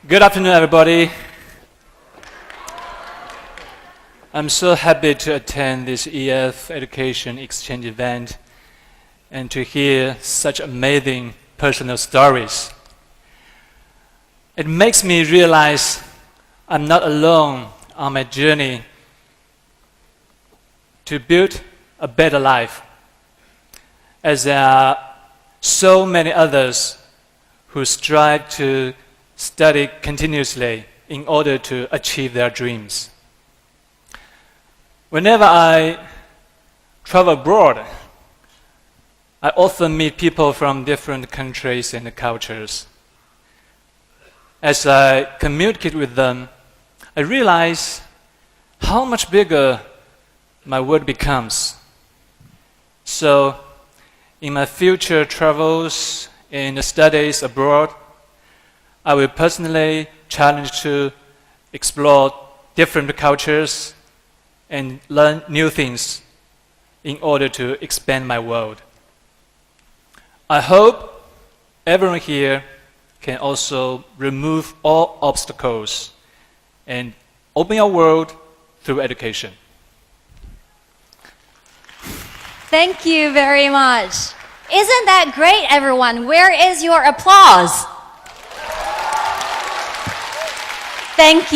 Good afternoon, everybody. I'm so happy to attend this EF Education Exchange event and to hear such amazing personal stories. It makes me realize I'm not alone on my journey to build a better life, as there are so many others who strive to study continuously in order to achieve their dreams. Whenever I travel abroad, I often meet people from different countries and cultures. As I communicate with them, I realize how much bigger my world becomes. So, in my future travels and studies abroad, I will personally challenge to explore different cultures and learn new things in order to expand my world. I hope everyone here can also remove all obstacles and open your world through education. Thank you very much. Isn't that great, everyone? Where is your applause? Thank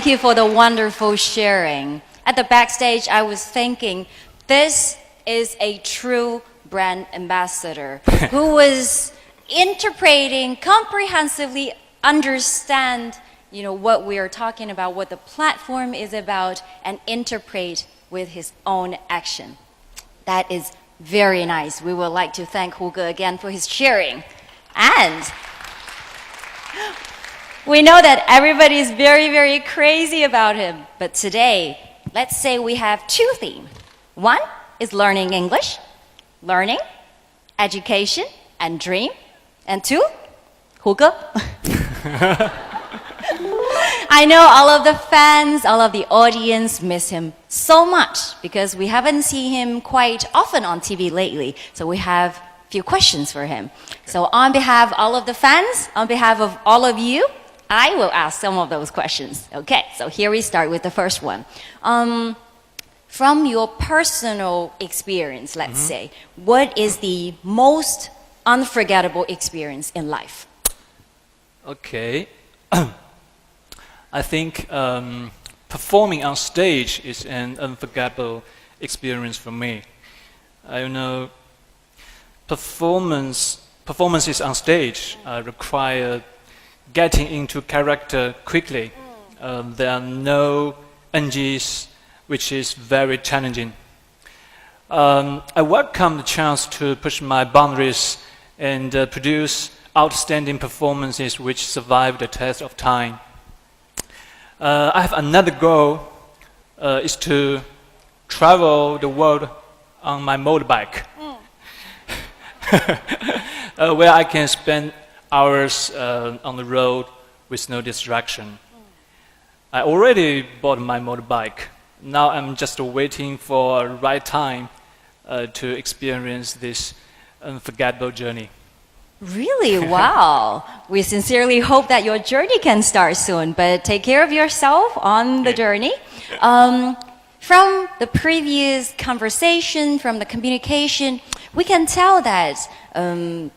you for the wonderful sharing. At the backstage, I was thinking, this is a true brand ambassador who was interpreting, comprehensively understand, what we are talking about, what the platform is about, and interpret with his own action. That is very nice. We would like to thank Hugo again for his sharing. And we know that everybody is very, very crazy about him. But today, let's say we have two themes. One is learning English, learning, education, and dream. And two, Hugo. I know all of the fans, all of the audience miss him so much because we haven't seen him quite often on TV lately. So we have a few questions for him. So on behalf of all of the fans, on behalf of all of you, I will ask some of those questions. Okay, so here we start with the first one. From your personal experience, let's say, what is the most unforgettable experience in life? Okay. I think performing on stage is an unforgettable experience for me. I know performances on stage require getting into character quickly. There are no NGs, which is very challenging. I welcome the chance to push my boundaries and produce outstanding performances which survive the test of time. I have another goal, is to travel the world on my motorbike, where I can spend hours on the road with no distraction. I already bought my motorbike. Now I'm just waiting for the right time to experience this unforgettable journey. Really? Wow. We sincerely hope that your journey can start soon, but take care of yourself on the journey. From the previous conversation, from the communication, we can tell that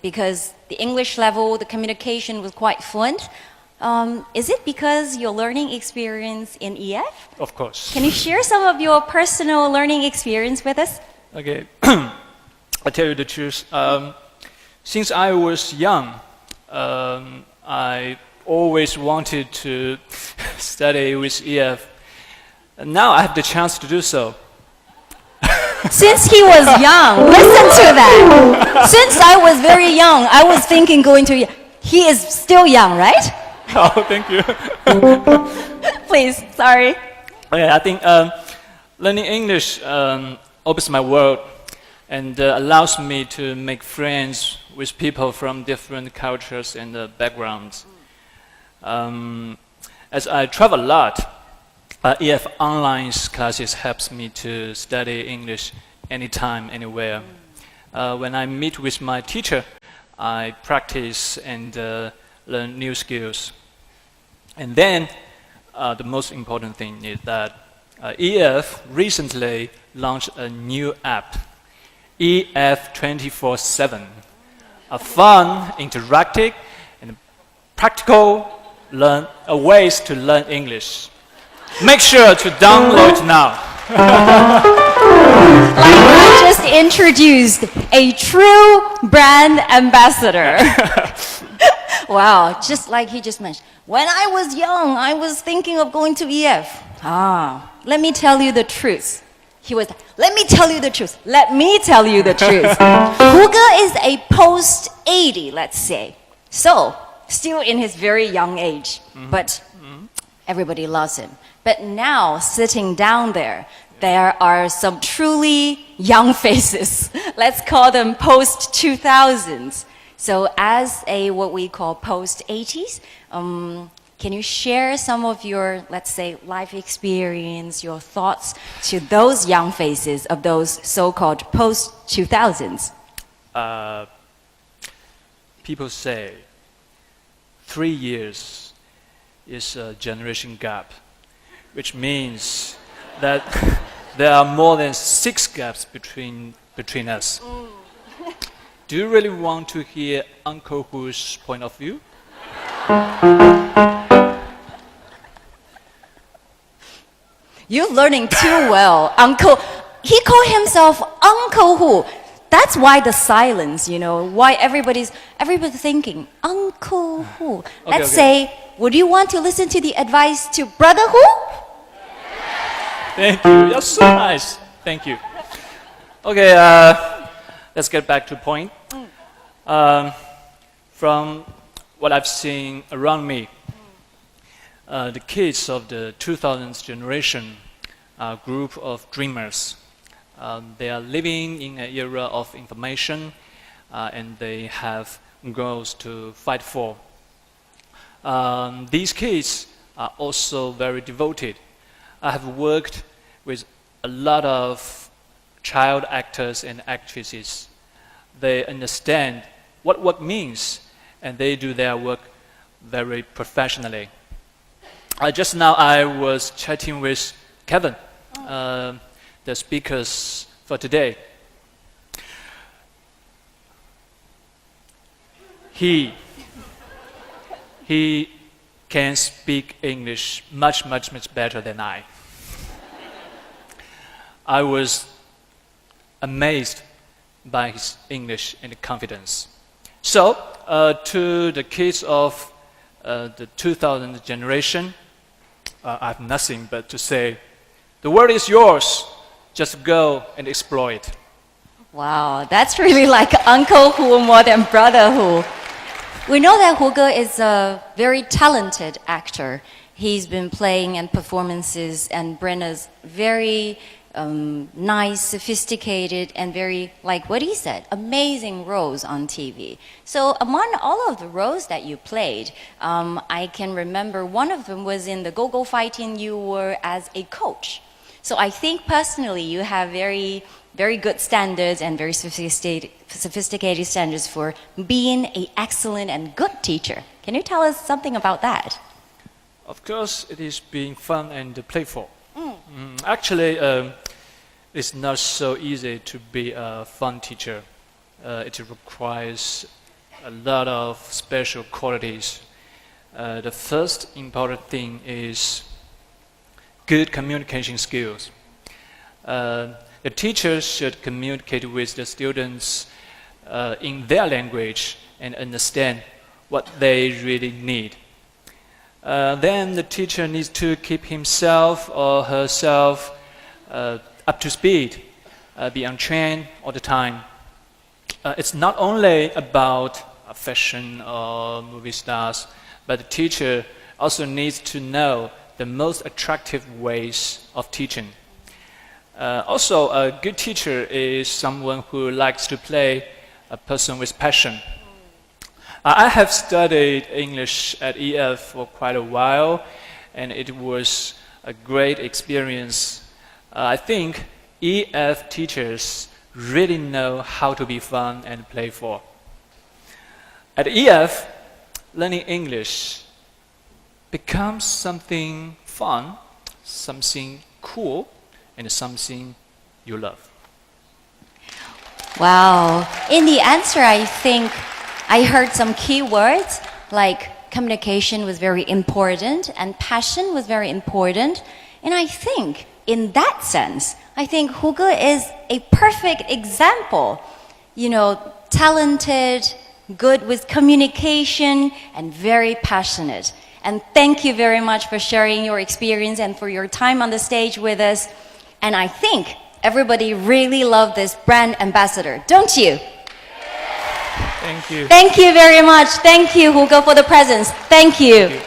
because the English level, the communication was quite fluent. Is it because your learning experience in EF? Of course. Can you share some of your personal learning experience with us? Okay. I tell you the truth. Since I was young, I always wanted to study with EF. And now I have the chance to do so. Since he was young, listen to that. Since I was very young, I was thinking going to... He is still young, right? Oh, thank you. Please, sorry. Okay, I think learning English opens my world and allows me to make friends with people from different cultures and backgrounds. As I travel a lot, EF online classes helps me to study English anytime, anywhere. When I meet with my teacher, I practice and learn new skills. And then the most important thing is that EF recently launched a new app, EF 24/7, a fun, interactive, and practical ways to learn English. Make sure to download it now. Like I just introduced a true brand ambassador. Wow, just like he just mentioned. When I was young, I was thinking of going to EF. Let me tell you the truth. He was, let me tell you the truth. Let me tell you the truth. Huge is a post-80, let's say. So, still in his very young age. But everybody loves him. But now, sitting down there are some truly young faces. Let's call them post-2000s. So as a what we call post-80s, can you share some of your, let's say, life experience, your thoughts to those young faces of those so-called post-2000s? People say 3 years is a generation gap, which means that there are more than 6 gaps between us. Do you really want to hear Uncle Hu's point of view? You're learning too well, Uncle. He called himself Uncle Hu. That's why the silence, you know, why everybody's thinking, Uncle Hu. Let's say, would you want to listen to the advice to Brother Hu? Thank you. You're so nice. Thank you. Okay, let's get back to point. From what I've seen around me, the kids of the 2000s generation are a group of dreamers. They are living in an era of information, and they have goals to fight for. These kids are also very devoted. I have worked with a lot of child actors and actresses. They understand what work means, and they do their work very professionally. Just now I was chatting with Kevin, the speakers for today. He can speak English much better than I. I was amazed by his English and confidence. So, to the kids of the 2000 generation, I have nothing but to say, the world is yours. Just go and explore it. Wow, that's really like Uncle Hu more than Brother Hu. We know that Huge is a very talented actor. He's been playing and performances and bring us very nice, sophisticated, and very, like what he said, amazing roles on TV. So among all of the roles that you played, I can remember one of them was in the Go-Go Fighting. You were as a coach. So I think personally you have very good standards and very sophisticated standards for being an excellent and good teacher. Can you tell us something about that? Of course, it is being fun and playful. Actually, it's not so easy to be a fun teacher. It requires a lot of special qualities. The first important thing is good communication skills. The teachers should communicate with the students in their language and understand what they really need. Then the teacher needs to keep himself or herself up to speed, be on trend all the time. It's not only about fashion or movie stars, but the teacher also needs to know the most attractive ways of teaching. Also, a good teacher is someone who likes to play a person with passion. I have studied English at EF for quite a while, and it was a great experience. I think EF teachers really know how to be fun and playful. At EF, learning English becomes something fun, something cool, and something you love. Wow. In the answer, I think I heard some key words like communication was very important and passion was very important. And I think in that sense, I think Hugo is a perfect example. You know, talented, good with communication, and very passionate. And thank you very much for sharing your experience and for your time on the stage with us. And I think everybody really loved this brand ambassador, don't you? Thank you. Thank you very much. Thank you, Hugo, for the presence. Thank you.